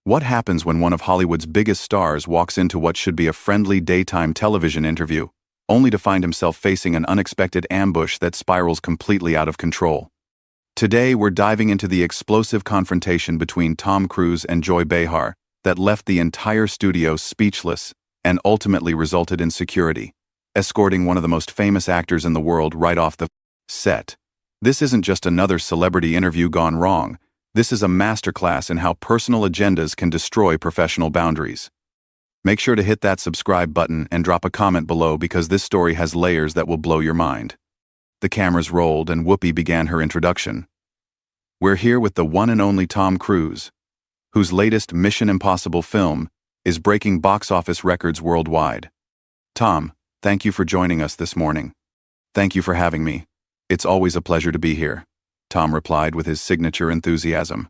What happens when one of Hollywood's biggest stars walks into what should be a friendly daytime television interview, only to find himself facing an unexpected ambush that spirals completely out of control? Today, we're diving into the explosive confrontation between Tom Cruise and Joy Behar that left the entire studio speechless and ultimately resulted in security, escorting one of the most famous actors in the world right off the set. This isn't just another celebrity interview gone wrong. This is a masterclass in how personal agendas can destroy professional boundaries. Make sure to hit that subscribe button and drop a comment below because this story has layers that will blow your mind. The cameras rolled and Whoopi began her introduction. We're here with the one and only Tom Cruise, whose latest Mission Impossible film is breaking box office records worldwide. Tom, thank you for joining us this morning. Thank you for having me. It's always a pleasure to be here, Tom replied with his signature enthusiasm.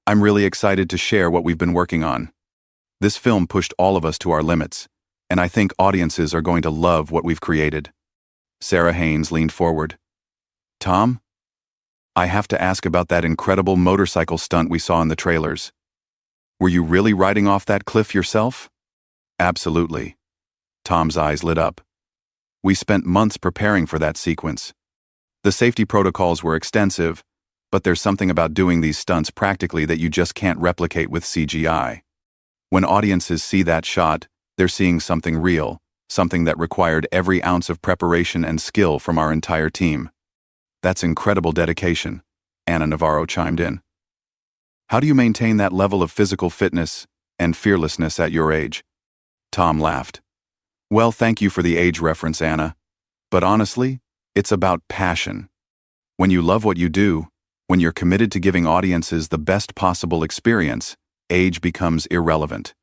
I'm really excited to share what we've been working on. This film pushed all of us to our limits, and I think audiences are going to love what we've created. Sarah Haynes leaned forward. Tom, I have to ask about that incredible motorcycle stunt we saw in the trailers. Were you really riding off that cliff yourself? Absolutely. Tom's eyes lit up. We spent months preparing for that sequence. The safety protocols were extensive, but there's something about doing these stunts practically that you just can't replicate with CGI. When audiences see that shot, they're seeing something real, something that required every ounce of preparation and skill from our entire team. That's incredible dedication, Anna Navarro chimed in. How do you maintain that level of physical fitness and fearlessness at your age? Tom laughed. Well, thank you for the age reference, Anna. But honestly, it's about passion. When you love what you do, when you're committed to giving audiences the best possible experience, age becomes irrelevant.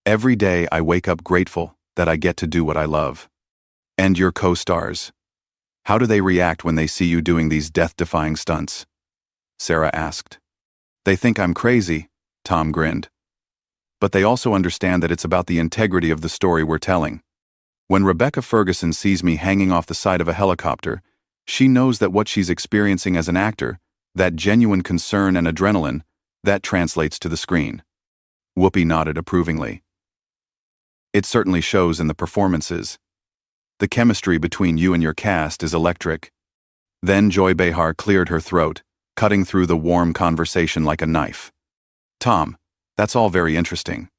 Every day I wake up grateful that I get to do what I love. And your co-stars. How do they react when they see you doing these death-defying stunts? Sarah asked. They think I'm crazy, Tom grinned. But they also understand that it's about the integrity of the story we're telling. When Rebecca Ferguson sees me hanging off the side of a helicopter, she knows that what she's experiencing as an actor, that genuine concern and adrenaline, that translates to the screen. Whoopi nodded approvingly. It certainly shows in the performances. The chemistry between you and your cast is electric. Then Joy Behar cleared her throat, cutting through the warm conversation like a knife. Tom, that's all very interesting,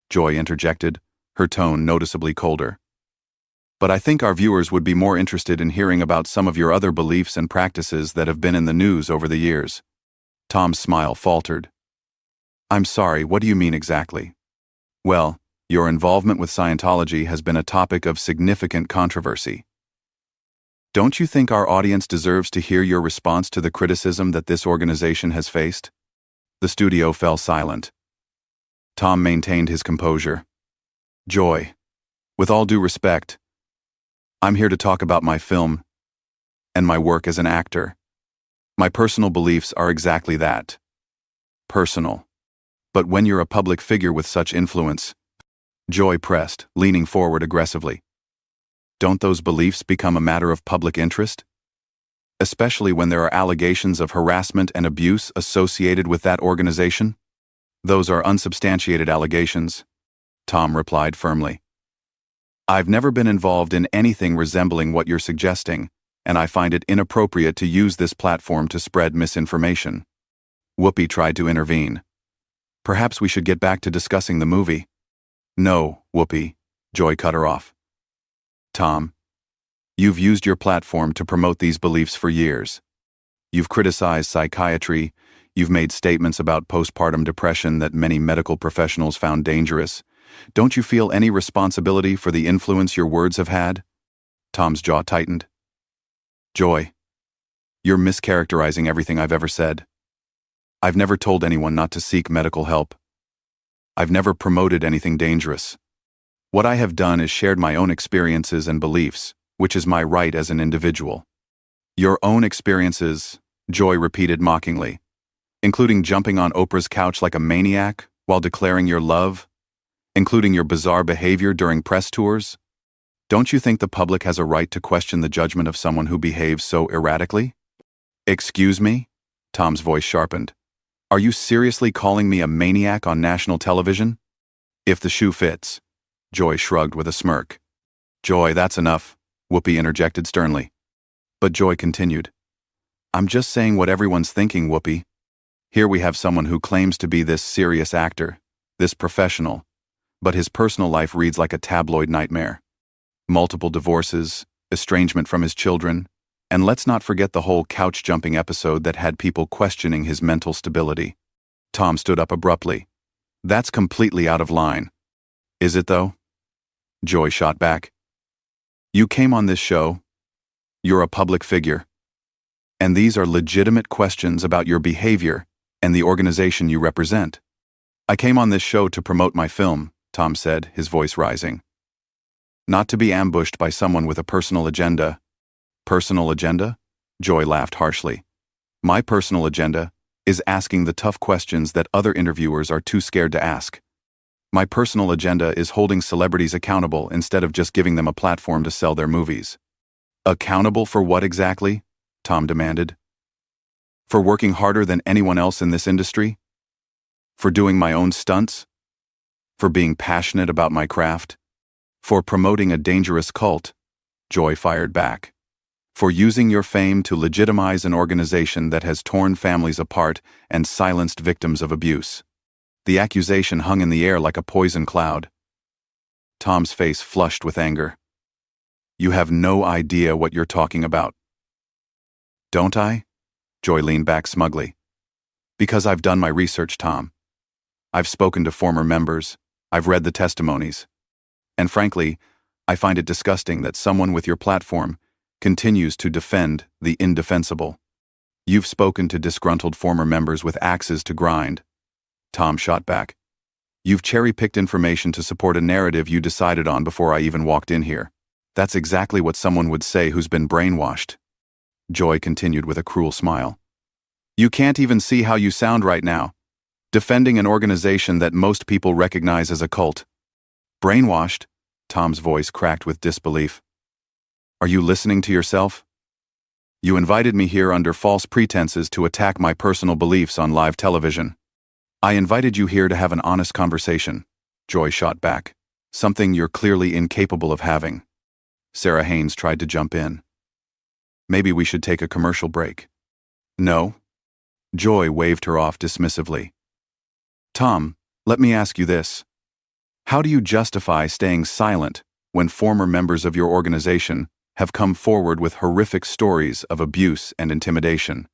Joy interjected, her tone noticeably colder. But I think our viewers would be more interested in hearing about some of your other beliefs and practices that have been in the news over the years. Tom's smile faltered. I'm sorry, what do you mean exactly? Well, your involvement with Scientology has been a topic of significant controversy. Don't you think our audience deserves to hear your response to the criticism that this organization has faced? The studio fell silent. Tom maintained his composure. Joy, with all due respect, I'm here to talk about my film and my work as an actor. My personal beliefs are exactly that. Personal. But when you're a public figure with such influence, Joy pressed, leaning forward aggressively. Don't those beliefs become a matter of public interest? Especially when there are allegations of harassment and abuse associated with that organization? Those are unsubstantiated allegations, Tom replied firmly. I've never been involved in anything resembling what you're suggesting, and I find it inappropriate to use this platform to spread misinformation. Whoopi tried to intervene. Perhaps we should get back to discussing the movie. No, Whoopi, Joy cut her off. Tom, you've used your platform to promote these beliefs for years. You've criticized psychiatry, you've made statements about postpartum depression that many medical professionals found dangerous. Don't you feel any responsibility for the influence your words have had? Tom's jaw tightened. Joy, you're mischaracterizing everything I've ever said. I've never told anyone not to seek medical help. I've never promoted anything dangerous. What I have done is shared my own experiences and beliefs, which is my right as an individual. Your own experiences, Joy repeated mockingly, including jumping on Oprah's couch like a maniac while declaring your love, including your bizarre behavior during press tours? Don't you think the public has a right to question the judgment of someone who behaves so erratically? Excuse me? Tom's voice sharpened. Are you seriously calling me a maniac on national television? If the shoe fits. Joy shrugged with a smirk. Joy, that's enough, Whoopi interjected sternly. But Joy continued. I'm just saying what everyone's thinking, Whoopi. Here we have someone who claims to be this serious actor, this professional, but his personal life reads like a tabloid nightmare. Multiple divorces, estrangement from his children, and let's not forget the whole couch-jumping episode that had people questioning his mental stability. Tom stood up abruptly. That's completely out of line. Is it, though? Joy shot back. You came on this show. You're a public figure. And these are legitimate questions about your behavior and the organization you represent. I came on this show to promote my film, Tom said, his voice rising. Not to be ambushed by someone with a personal agenda. Personal agenda? Joy laughed harshly. My personal agenda is asking the tough questions that other interviewers are too scared to ask. My personal agenda is holding celebrities accountable instead of just giving them a platform to sell their movies. Accountable for what exactly? Tom demanded. For working harder than anyone else in this industry? For doing my own stunts? For being passionate about my craft? For promoting a dangerous cult? Joy fired back. For using your fame to legitimize an organization that has torn families apart and silenced victims of abuse. The accusation hung in the air like a poison cloud. Tom's face flushed with anger. You have no idea what you're talking about. Don't I? Joy leaned back smugly. Because I've done my research, Tom. I've spoken to former members. I've read the testimonies. And frankly, I find it disgusting that someone with your platform continues to defend the indefensible. You've spoken to disgruntled former members with axes to grind. Tom shot back. You've cherry-picked information to support a narrative you decided on before I even walked in here. That's exactly what someone would say who's been brainwashed. Joy continued with a cruel smile. You can't even see how you sound right now, defending an organization that most people recognize as a cult. Brainwashed? Tom's voice cracked with disbelief. Are you listening to yourself? You invited me here under false pretenses to attack my personal beliefs on live television. I invited you here to have an honest conversation, Joy shot back, something you're clearly incapable of having. Sarah Haynes tried to jump in. Maybe we should take a commercial break. No. Joy waved her off dismissively. Tom, let me ask you this. How do you justify staying silent when former members of your organization have come forward with horrific stories of abuse and intimidation?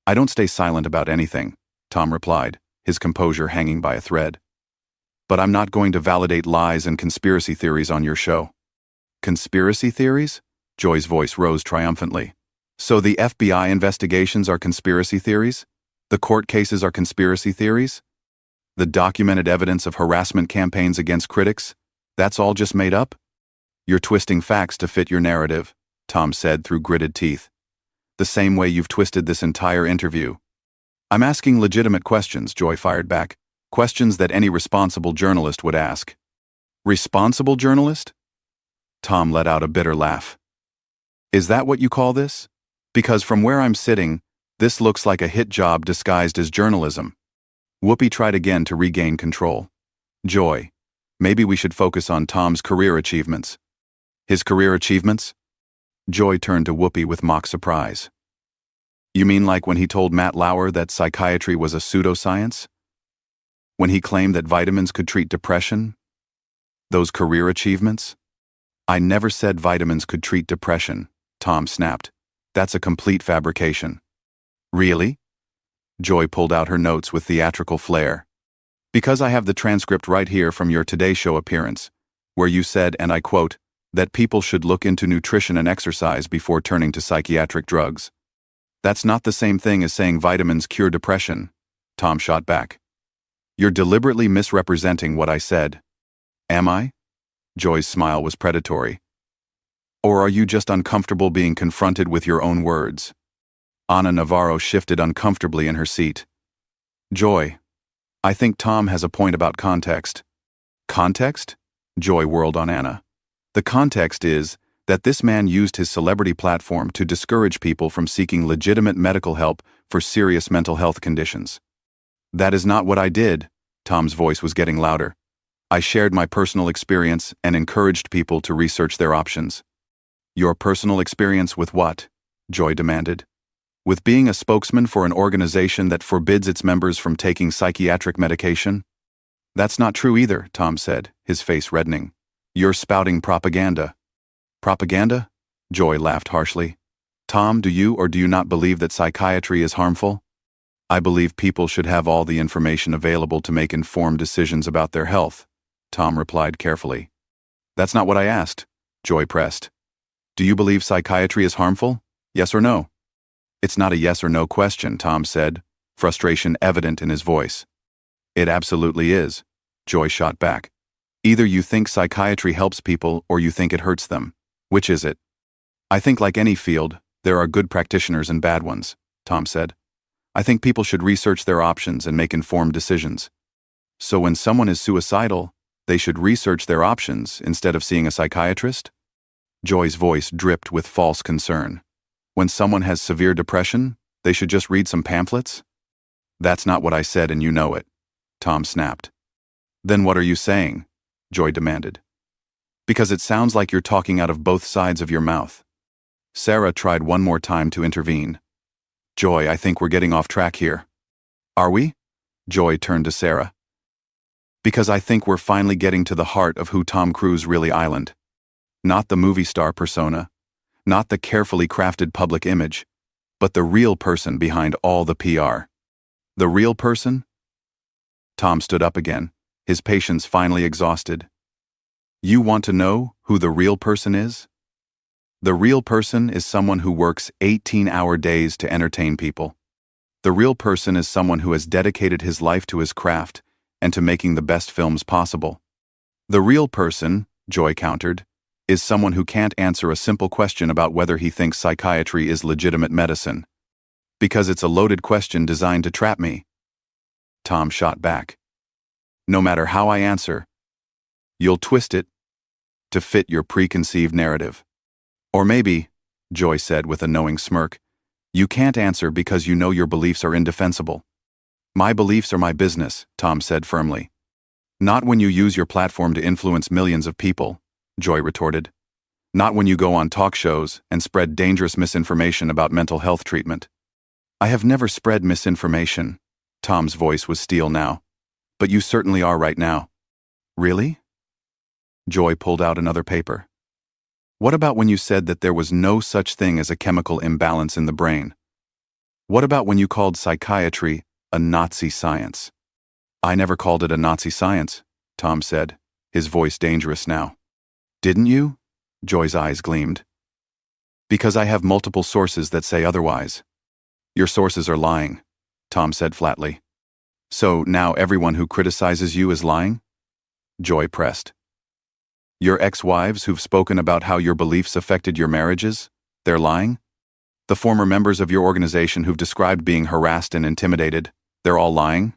I don't stay silent about anything, Tom replied, his composure hanging by a thread. But I'm not going to validate lies and conspiracy theories on your show. Conspiracy theories? Joy's voice rose triumphantly. So the FBI investigations are conspiracy theories? The court cases are conspiracy theories? The documented evidence of harassment campaigns against critics? That's all just made up? You're twisting facts to fit your narrative, Tom said through gritted teeth. The same way you've twisted this entire interview. I'm asking legitimate questions, Joy fired back. Questions that any responsible journalist would ask. Responsible journalist? Tom let out a bitter laugh. Is that what you call this? Because from where I'm sitting, this looks like a hit job disguised as journalism. Whoopi tried again to regain control. Joy, maybe we should focus on Tom's career achievements. His career achievements? Joy turned to Whoopi with mock surprise. You mean like when he told Matt Lauer that psychiatry was a pseudoscience? When he claimed that vitamins could treat depression? Those career achievements? I never said vitamins could treat depression, Tom snapped. That's a complete fabrication. Really? Joy pulled out her notes with theatrical flair. Because I have the transcript right here from your Today Show appearance, where you said, and I quote, that people should look into nutrition and exercise before turning to psychiatric drugs. That's not the same thing as saying vitamins cure depression, Tom shot back. You're deliberately misrepresenting what I said. Am I? Joy's smile was predatory. Or are you just uncomfortable being confronted with your own words? Ana Navarro shifted uncomfortably in her seat. Joy, I think Tom has a point about context. Context? Joy whirled on Anna. The context is that this man used his celebrity platform to discourage people from seeking legitimate medical help for serious mental health conditions. That is not what I did. Tom's voice was getting louder. I shared my personal experience and encouraged people to research their options. Your personal experience with what? Joy demanded. With being a spokesman for an organization that forbids its members from taking psychiatric medication? That's not true either, Tom said, his face reddening. You're spouting propaganda. Propaganda? Joy laughed harshly. Tom, do you or do you not believe that psychiatry is harmful? I believe people should have all the information available to make informed decisions about their health, Tom replied carefully. That's not what I asked, Joy pressed. Do you believe psychiatry is harmful? Yes or no? It's not a yes or no question, Tom said, frustration evident in his voice. It absolutely is, Joy shot back. Either you think psychiatry helps people or you think it hurts them. Which is it? I think like any field, there are good practitioners and bad ones, Tom said. I think people should research their options and make informed decisions. So when someone is suicidal, they should research their options instead of seeing a psychiatrist? Joy's voice dripped with false concern. When someone has severe depression, they should just read some pamphlets? That's not what I said and you know it, Tom snapped. Then what are you saying? Joy demanded. Because it sounds like you're talking out of both sides of your mouth. Sarah tried one more time to intervene. Joy, I think we're getting off track here. Are we? Joy turned to Sarah. Because I think we're finally getting to the heart of who Tom Cruise really island. Not the movie star persona, not the carefully crafted public image, but the real person behind all the PR. The real person? Tom stood up again, his patience finally exhausted. You want to know who the real person is? The real person is someone who works 18-hour days to entertain people. The real person is someone who has dedicated his life to his craft and to making the best films possible. The real person, Joy countered, is someone who can't answer a simple question about whether he thinks psychiatry is legitimate medicine. Because it's a loaded question designed to trap me. Tom shot back. No matter how I answer, you'll twist it to fit your preconceived narrative. Or maybe, Joy said with a knowing smirk, you can't answer because you know your beliefs are indefensible. My beliefs are my business, Tom said firmly. Not when you use your platform to influence millions of people, Joy retorted. Not when you go on talk shows and spread dangerous misinformation about mental health treatment. I have never spread misinformation. Tom's voice was steel now. But you certainly are right now. Really? Joy pulled out another paper. What about when you said that there was no such thing as a chemical imbalance in the brain? What about when you called psychiatry a Nazi science? I never called it a Nazi science, Tom said, his voice dangerous now. Didn't you? Joy's eyes gleamed. Because I have multiple sources that say otherwise. Your sources are lying, Tom said flatly. So now everyone who criticizes you is lying? Joy pressed. Your ex-wives who've spoken about how your beliefs affected your marriages, they're lying? The former members of your organization who've described being harassed and intimidated, they're all lying?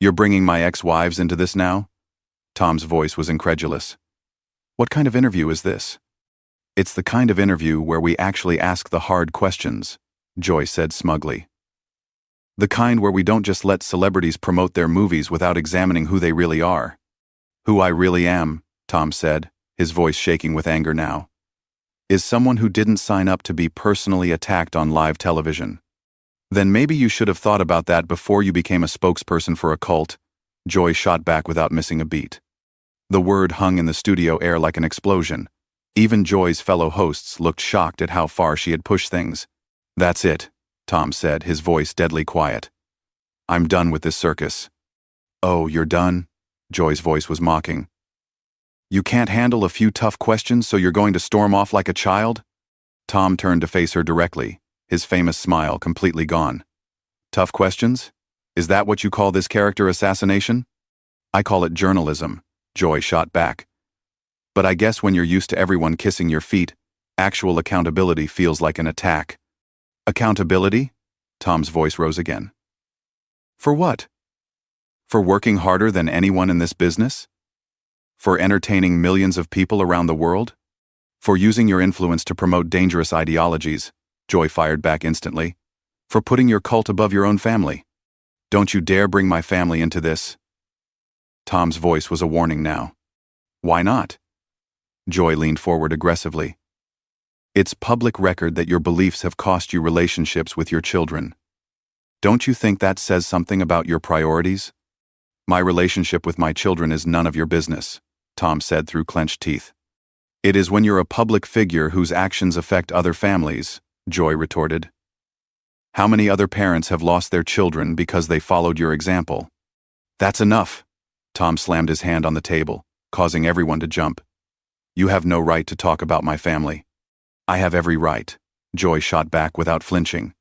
You're bringing my ex-wives into this now? Tom's voice was incredulous. What kind of interview is this? It's the kind of interview where we actually ask the hard questions, Joy said smugly. The kind where we don't just let celebrities promote their movies without examining who they really are. Who I really am, Tom said, his voice shaking with anger now, is someone who didn't sign up to be personally attacked on live television. Then maybe you should have thought about that before you became a spokesperson for a cult, Joy shot back without missing a beat. The word hung in the studio air like an explosion. Even Joy's fellow hosts looked shocked at how far she had pushed things. That's it, Tom said, his voice deadly quiet. I'm done with this circus. Oh, you're done? Joy's voice was mocking. You can't handle a few tough questions, so you're going to storm off like a child? Tom turned to face her directly, his famous smile completely gone. Tough questions? Is that what you call this character assassination? I call it journalism, Joy shot back. But I guess when you're used to everyone kissing your feet, actual accountability feels like an attack. Accountability? Tom's voice rose again. For what? For working harder than anyone in this business? For entertaining millions of people around the world? For using your influence to promote dangerous ideologies, Joy fired back instantly. For putting your cult above your own family. Don't you dare bring my family into this. Tom's voice was a warning now. Why not? Joy leaned forward aggressively. It's public record that your beliefs have cost you relationships with your children. Don't you think that says something about your priorities? My relationship with my children is none of your business, Tom said through clenched teeth. It is when you're a public figure whose actions affect other families, Joy retorted. How many other parents have lost their children because they followed your example? That's enough. Tom slammed his hand on the table, causing everyone to jump. You have no right to talk about my family. I have every right, Joy shot back without flinching.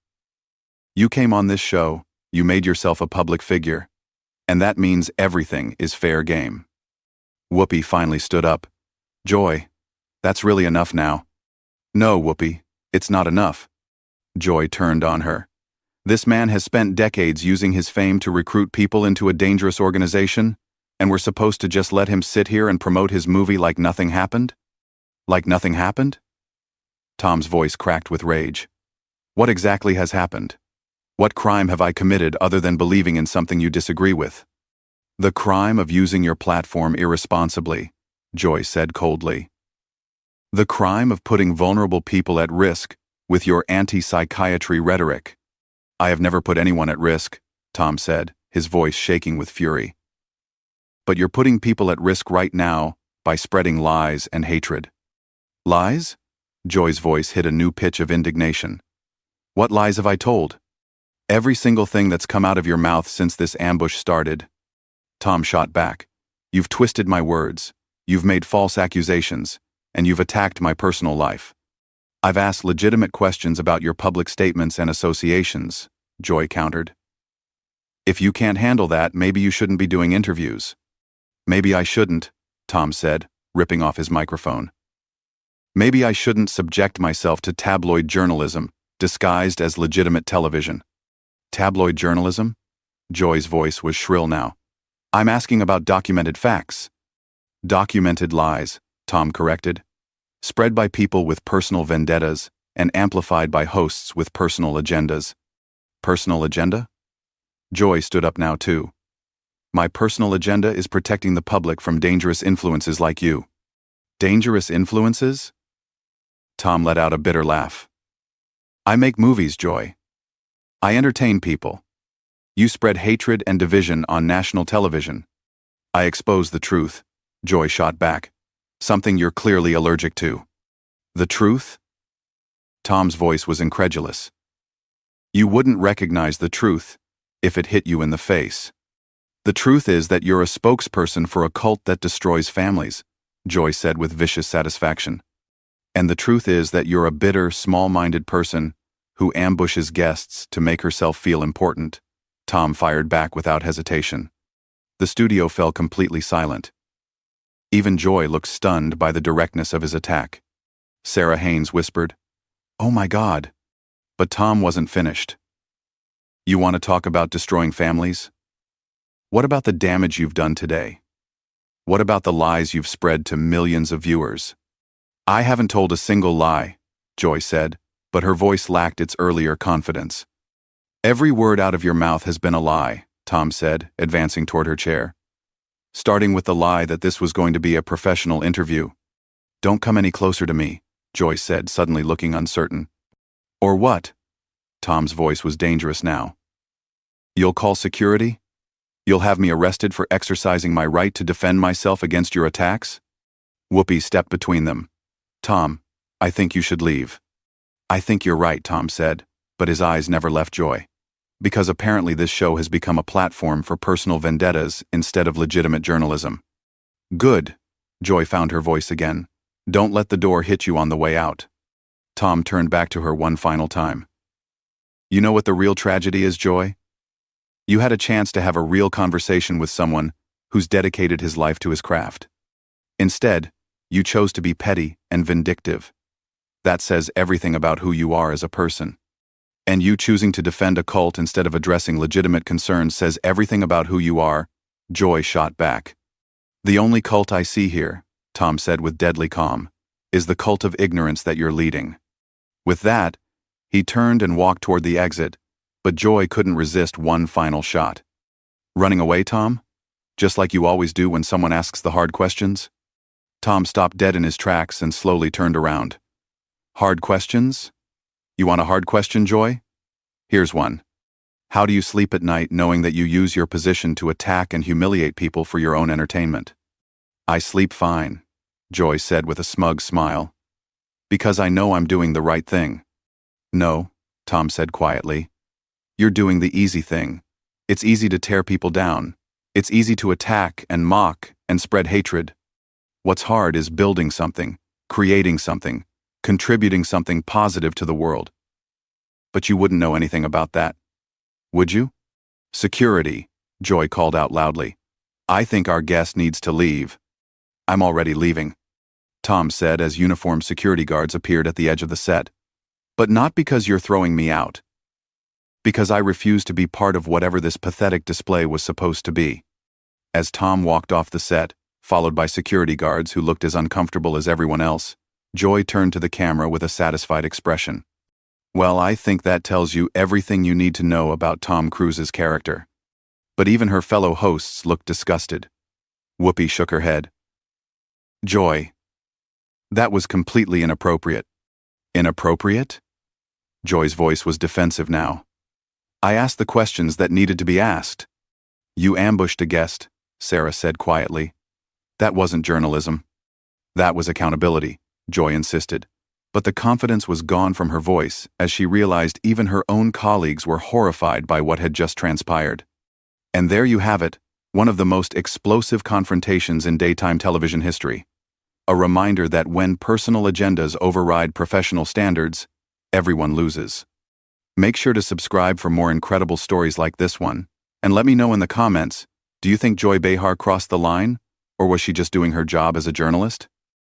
You came on this show, you made yourself a public figure, and that means everything is fair game. Whoopi finally stood up. Joy, that's really enough now. No, Whoopi, it's not enough. Joy turned on her. This man has spent decades using his fame to recruit people into a dangerous organization, and we're supposed to just let him sit here and promote his movie like nothing happened? Like nothing happened? Tom's voice cracked with rage. What exactly has happened? What crime have I committed other than believing in something you disagree with? The crime of using your platform irresponsibly, Joy said coldly. The crime of putting vulnerable people at risk with your anti-psychiatry rhetoric. I have never put anyone at risk, Tom said, his voice shaking with fury. But you're putting people at risk right now by spreading lies and hatred. Lies? Joy's voice hit a new pitch of indignation. What lies have I told? Every single thing that's come out of your mouth since this ambush started. Tom shot back. You've twisted my words, you've made false accusations, and you've attacked my personal life. I've asked legitimate questions about your public statements and associations, Joy countered. If you can't handle that, maybe you shouldn't be doing interviews. Maybe I shouldn't, Tom said, ripping off his microphone. Maybe I shouldn't subject myself to tabloid journalism, disguised as legitimate television. Tabloid journalism? Joy's voice was shrill now. I'm asking about documented facts. Documented lies, Tom corrected. Spread by people with personal vendettas and amplified by hosts with personal agendas. Personal agenda? Joy stood up now too. My personal agenda is protecting the public from dangerous influences like you. Dangerous influences? Tom let out a bitter laugh. I make movies, Joy. I entertain people. You spread hatred and division on national television. I expose the truth, Joy shot back. Something you're clearly allergic to. The truth? Tom's voice was incredulous. You wouldn't recognize the truth if it hit you in the face. The truth is that you're a spokesperson for a cult that destroys families, Joy said with vicious satisfaction. And the truth is that you're a bitter, small-minded person who ambushes guests to make herself feel important, Tom fired back without hesitation. The studio fell completely silent. Even Joy looked stunned by the directness of his attack. Sarah Haynes whispered, "Oh my God." But Tom wasn't finished. You want to talk about destroying families? What about the damage you've done today? What about the lies you've spread to millions of viewers? I haven't told a single lie, Joy said, but her voice lacked its earlier confidence. Every word out of your mouth has been a lie, Tom said, advancing toward her chair. Starting with the lie that this was going to be a professional interview. Don't come any closer to me, Joy said, suddenly looking uncertain. Or what? Tom's voice was dangerous now. You'll call security? You'll have me arrested for exercising my right to defend myself against your attacks? Whoopi stepped between them. Tom, I think you should leave. I think you're right, Tom said, but his eyes never left Joy. Because apparently this show has become a platform for personal vendettas instead of legitimate journalism. Good, Joy found her voice again. Don't let the door hit you on the way out. Tom turned back to her one final time. You know what the real tragedy is, Joy? You had a chance to have a real conversation with someone who's dedicated his life to his craft. Instead, you chose to be petty and vindictive. That says everything about who you are as a person. And you choosing to defend a cult instead of addressing legitimate concerns says everything about who you are, Joy shot back. The only cult I see here, Tom said with deadly calm, is the cult of ignorance that you're leading. With that, he turned and walked toward the exit, but Joy couldn't resist one final shot. Running away, Tom? Just like you always do when someone asks the hard questions? Tom stopped dead in his tracks and slowly turned around. Hard questions? You want a hard question, Joy? Here's one. How do you sleep at night knowing that you use your position to attack and humiliate people for your own entertainment? I sleep fine, Joy said with a smug smile. Because I know I'm doing the right thing. No, Tom said quietly. You're doing the easy thing. It's easy to tear people down. It's easy to attack and mock and spread hatred. What's hard is building something, creating something, contributing something positive to the world. But you wouldn't know anything about that, would you? Security, Joy called out loudly. I think our guest needs to leave. I'm already leaving, Tom said as uniformed security guards appeared at the edge of the set. But not because you're throwing me out. Because I refuse to be part of whatever this pathetic display was supposed to be. As Tom walked off the set, followed by security guards who looked as uncomfortable as everyone else, Joy turned to the camera with a satisfied expression. Well, I think that tells you everything you need to know about Tom Cruise's character. But even her fellow hosts looked disgusted. Whoopi shook her head. Joy. That was completely inappropriate. Inappropriate? Joy's voice was defensive now. I asked the questions that needed to be asked. You ambushed a guest, Sarah said quietly. That wasn't journalism. That was accountability, Joy insisted. But the confidence was gone from her voice as she realized even her own colleagues were horrified by what had just transpired. And there you have it, one of the most explosive confrontations in daytime television history. A reminder that when personal agendas override professional standards, everyone loses. Make sure to subscribe for more incredible stories like this one, and let me know in the comments, do you think Joy Behar crossed the line, or was she just doing her job as a journalist?